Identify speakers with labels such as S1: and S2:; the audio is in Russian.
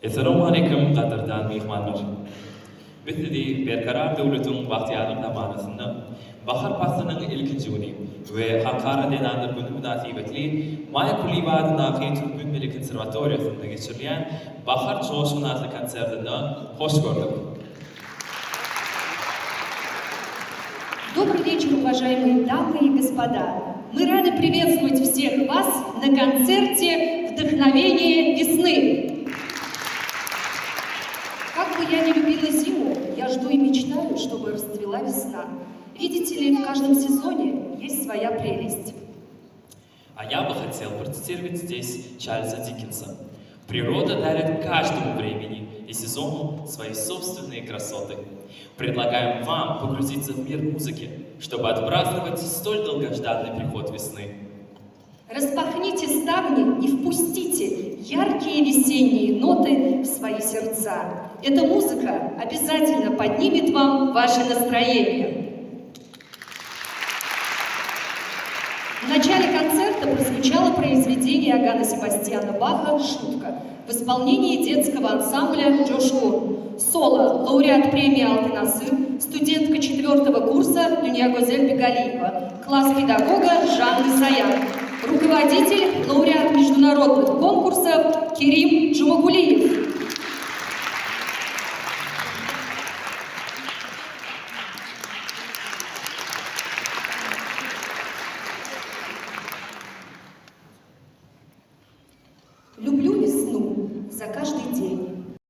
S1: Assalomu alaykum qadrdon mehmonlar. Bizdagi Berqaror davlatning baxtiyorlik namunasini bahar faslining ilkinchi kuni va xalqaro denandir kuni munosabatli Maya Kulibad Naqi Turkmen Milliy konservatoriyasida geçirilgan bahar jo'shqin adli konsertini xush ko'rdik.
S2: Добрый вечер, уважаемые дамы и господа. Мы рады приветствовать всех вас на концерте «Вдохновение весны». Как бы я ни любила зиму, я жду и мечтаю, чтобы расцвела весна. Видите ли, в каждом сезоне есть своя прелесть.
S1: А я бы хотел процитировать здесь Чарльза Диккенса. Природа дарит каждому времени и сезону свои собственные красоты. Предлагаем вам погрузиться в мир музыки, чтобы отпраздновать столь долгожданный приход весны.
S2: Распахните ставни и впустите яркие весенние ноты в свои сердца. Эта музыка обязательно поднимет вам ваше настроение. В начале концерта прозвучало произведение Иоганна Себастьяна Баха «Шутка» в исполнении детского ансамбля «Джошуа». Соло, лауреат премии «Алтын асыр», студентка 4-го курса Дуньягозель Бегалиева, класс педагога Жанна Саян, руководитель, лауреат международных конкурсов Керим Джумагулиев.